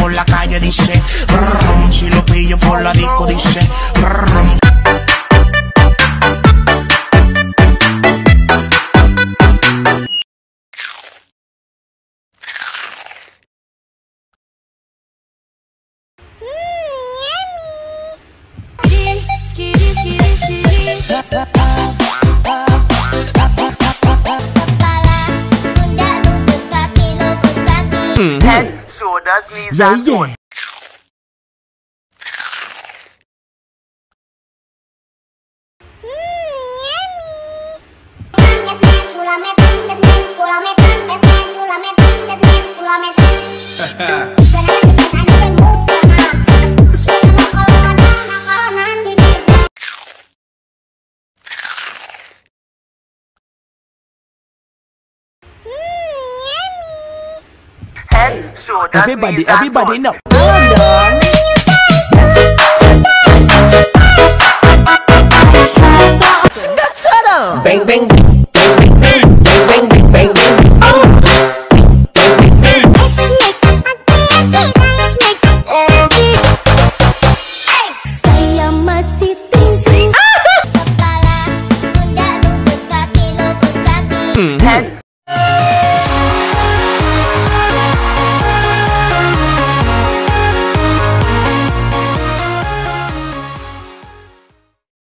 por la calle dice brum, si lo pillo por la disco dice brum. Head, shoulders, knees and toes. Head, shoulders, knees and toes. Know. Bang bang bang bang bang bang bang bang bang. Saya masih tinggi. Kepala, pundak, lutut, kaki, lutut, kaki. Head.